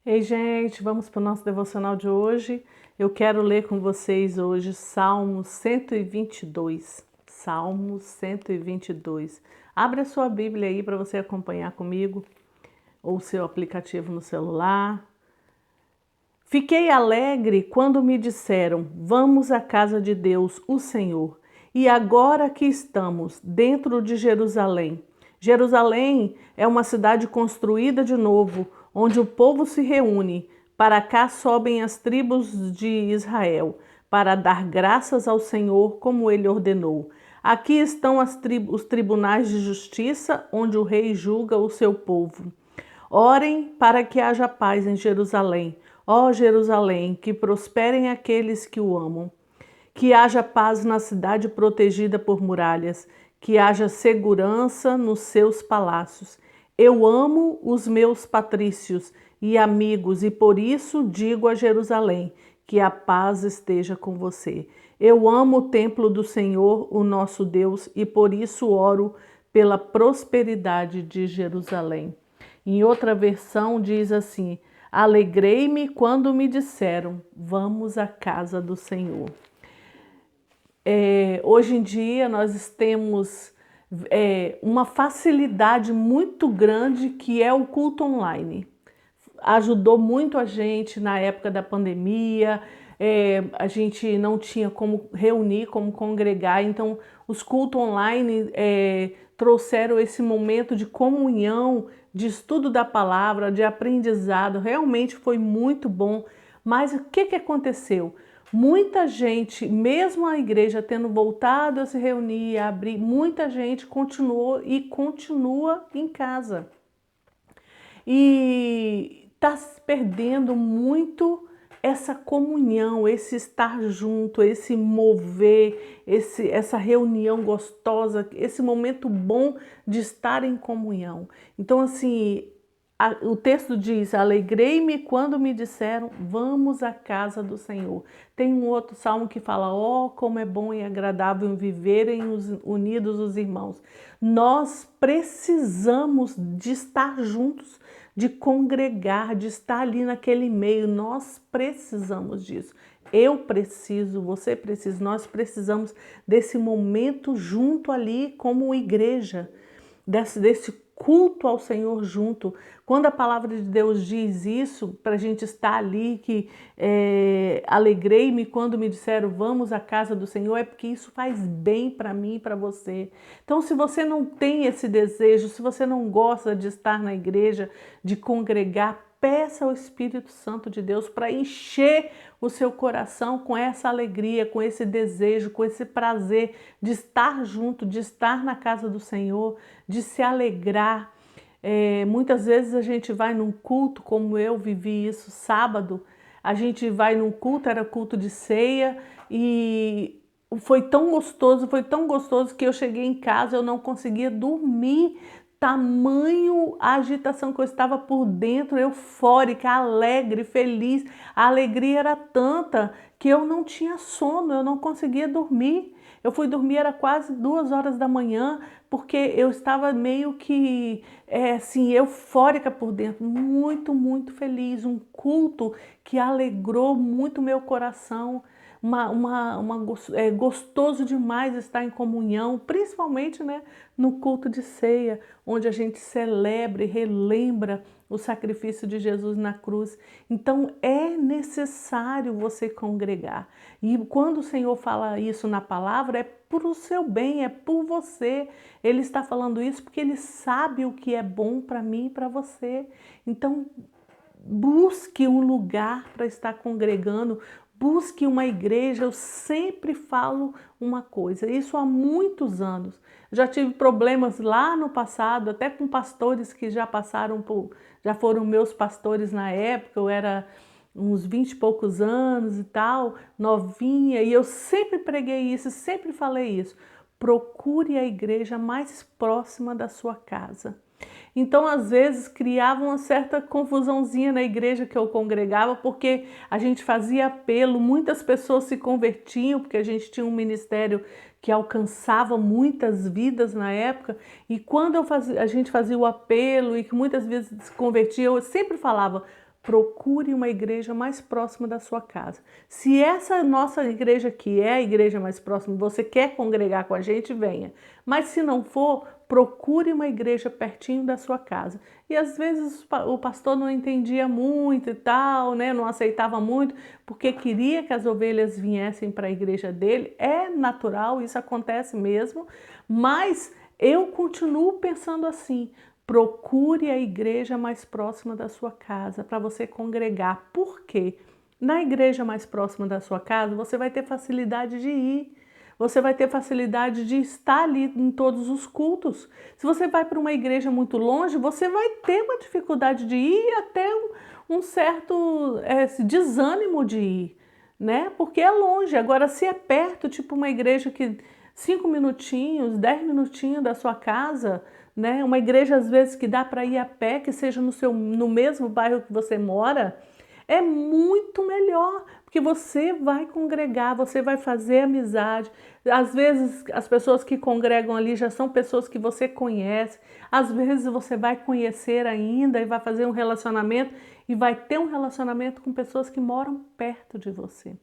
Ei, gente, vamos para o nosso devocional de hoje. Eu quero ler com vocês hoje Salmo 122. Salmo 122. Abre a sua Bíblia aí para você acompanhar comigo, ou seu aplicativo no celular. Fiquei alegre quando me disseram: Vamos à casa de Deus, o Senhor. E agora que estamos dentro de Jerusalém. Jerusalém é uma cidade construída de novo, onde o povo se reúne. Para cá sobem as tribos de Israel, para dar graças ao Senhor como ele ordenou. Aqui estão os tribunais de justiça, onde o rei julga o seu povo. Orem para que haja paz em Jerusalém. Ó Jerusalém, que prosperem aqueles que o amam. Que haja paz na cidade protegida por muralhas, que haja segurança nos seus palácios. Eu amo os meus patrícios e amigos, e por isso digo a Jerusalém: que a paz esteja com você. Eu amo o templo do Senhor, o nosso Deus, e por isso oro pela prosperidade de Jerusalém. Em outra versão diz assim: Alegrei-me quando me disseram, vamos à casa do Senhor. Hoje em dia nós temos uma facilidade muito grande que é o culto online. Ajudou muito a gente na época da pandemia, a gente não tinha como reunir, como congregar, então os cultos online trouxeram esse momento de comunhão, de estudo da palavra, de aprendizado, realmente foi muito bom. Mas o que aconteceu? Muita gente, mesmo a igreja tendo voltado a se reunir, a abrir, muita gente continuou e continua em casa. E está se perdendo muito essa comunhão, esse estar junto, esse mover, essa reunião gostosa, esse momento bom de estar em comunhão. Então, assim, o texto diz: Alegrei-me quando me disseram, vamos à casa do Senhor. Tem um outro salmo que fala: ó, como é bom e agradável viverem unidos os irmãos. Nós precisamos de estar juntos, de congregar, de estar ali naquele meio. Nós precisamos disso. Eu preciso, você precisa, nós precisamos desse momento junto ali como igreja, desse culto ao Senhor junto. Quando a palavra de Deus diz isso, para a gente estar ali, que alegrei-me quando me disseram vamos à casa do Senhor, é porque isso faz bem para mim e para você. Então, se você não tem esse desejo, se você não gosta de estar na igreja, de congregar, peça ao Espírito Santo de Deus para encher o seu coração com essa alegria, com esse desejo, com esse prazer de estar junto, de estar na casa do Senhor, de se alegrar. Muitas vezes a gente vai num culto, como eu vivi isso sábado, a gente vai num culto, era culto de ceia, e foi tão gostoso que eu cheguei em casa, eu não conseguia dormir, tamanho a agitação que eu estava por dentro, eufórica, alegre, feliz. A alegria era tanta que eu não tinha sono, eu não conseguia dormir. Eu fui dormir, era quase 2 horas da manhã, porque eu estava meio que assim, eufórica por dentro, muito, muito feliz. Um culto que alegrou muito meu coração. É gostoso demais estar em comunhão, principalmente, né, no culto de ceia, onde a gente celebra e relembra o sacrifício de Jesus na cruz. Então é necessário você congregar. E quando o Senhor fala isso na palavra, é por o seu bem, é por você. Ele está falando isso porque Ele sabe o que é bom para mim e para você. Então busque um lugar para estar congregando, busque uma igreja. Eu sempre falo uma coisa, isso há muitos anos. Já tive problemas lá no passado, até com pastores que já passaram já foram meus pastores na época, eu era uns 20 e poucos anos e tal, novinha, e eu sempre preguei isso, sempre falei isso. Procure a igreja mais próxima da sua casa. Então, às vezes, criava uma certa confusãozinha na igreja que eu congregava, porque a gente fazia apelo, muitas pessoas se convertiam, porque a gente tinha um ministério que alcançava muitas vidas na época, e quando a gente fazia o apelo e que muitas vezes se convertia, eu sempre falava: procure uma igreja mais próxima da sua casa. Se essa nossa igreja aqui é a igreja mais próxima, você quer congregar com a gente, venha. Mas se não for, procure uma igreja pertinho da sua casa. E às vezes o pastor não entendia muito e tal, né? Não aceitava muito, porque queria que as ovelhas viessem para a igreja dele. É natural, isso acontece mesmo, mas eu continuo pensando assim. Procure a igreja mais próxima da sua casa para você congregar. Por quê? Na igreja mais próxima da sua casa, você vai ter facilidade de ir. Você vai ter facilidade de estar ali em todos os cultos. Se você vai para uma igreja muito longe, você vai ter uma dificuldade de ir e até um certo desânimo de ir, né? Porque é longe. Agora, se é perto, tipo uma igreja que 5 minutinhos, 10 minutinhos da sua casa, né? Uma igreja às vezes que dá para ir a pé, que seja no mesmo bairro que você mora, é muito melhor, porque você vai congregar, você vai fazer amizade. Às vezes as pessoas que congregam ali já são pessoas que você conhece. Às vezes você vai conhecer ainda e vai fazer um relacionamento e vai ter um relacionamento com pessoas que moram perto de você.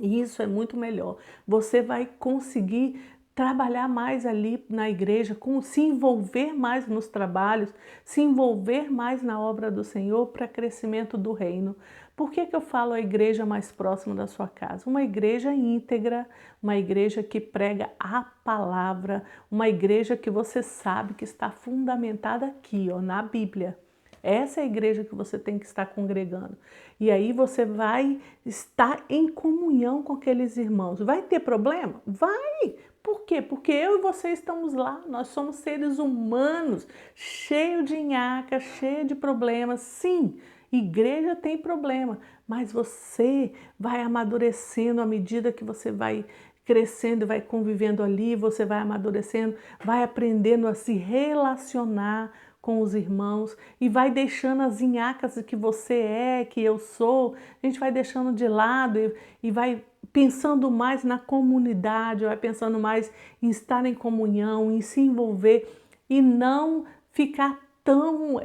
E isso é muito melhor. Você vai conseguir trabalhar mais ali na igreja, se envolver mais nos trabalhos, se envolver mais na obra do Senhor para crescimento do reino. Por que eu falo a igreja mais próxima da sua casa? Uma igreja íntegra, uma igreja que prega a palavra, uma igreja que você sabe que está fundamentada aqui, ó, na Bíblia. Essa é a igreja que você tem que estar congregando. E aí você vai estar em comunhão com aqueles irmãos. Vai ter problema? Vai! Por quê? Porque eu e você estamos lá. Nós somos seres humanos, cheio de nhaca, cheio de problemas. Sim, igreja tem problema, mas você vai amadurecendo à medida que você vai crescendo, vai convivendo ali, você vai amadurecendo, vai aprendendo a se relacionar com os irmãos e vai deixando as inhacas que você é, que eu sou, a gente vai deixando de lado e vai pensando mais na comunidade, vai pensando mais em estar em comunhão, em se envolver e não ficar tão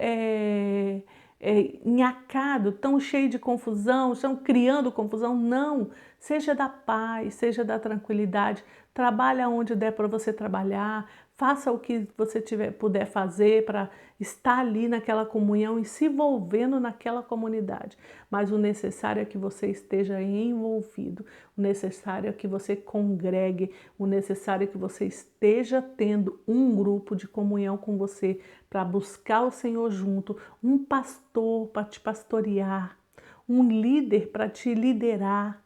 nhacado, tão cheio de confusão, estão criando confusão. Não, seja da paz, seja da tranquilidade, trabalha onde der para você trabalhar, faça o que você puder fazer para estar ali naquela comunhão e se envolvendo naquela comunidade. Mas o necessário é que você esteja envolvido, o necessário é que você congregue, o necessário é que você esteja tendo um grupo de comunhão com você para buscar o Senhor junto, um pastor para te pastorear, um líder para te liderar,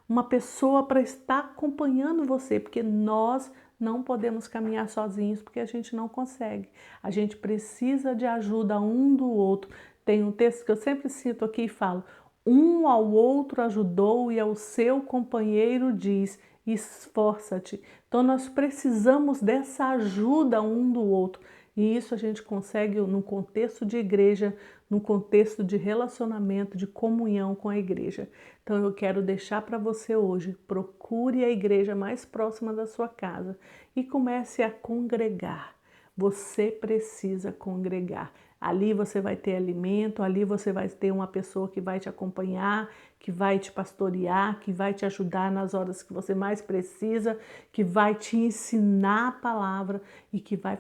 uma pessoa para estar acompanhando você, porque nós não podemos caminhar sozinhos, porque a gente não consegue. A gente precisa de ajuda um do outro. Tem um texto que eu sempre cito aqui e falo: um ao outro ajudou e ao seu companheiro diz: esforça-te. Então nós precisamos dessa ajuda um do outro. E isso a gente consegue no contexto de igreja, no contexto de relacionamento, de comunhão com a igreja. Então eu quero deixar para você hoje, procure a igreja mais próxima da sua casa e comece a congregar. Você precisa congregar. Ali você vai ter alimento, ali você vai ter uma pessoa que vai te acompanhar, que vai te pastorear, que vai te ajudar nas horas que você mais precisa, que vai te ensinar a palavra e que vai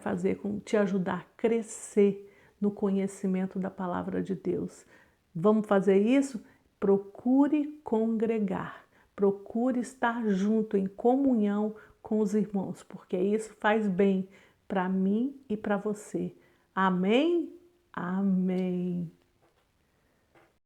te ajudar a crescer no conhecimento da palavra de Deus. Vamos fazer isso? Procure congregar, procure estar junto em comunhão com os irmãos, porque isso faz bem para mim e para você. Amém? Amém.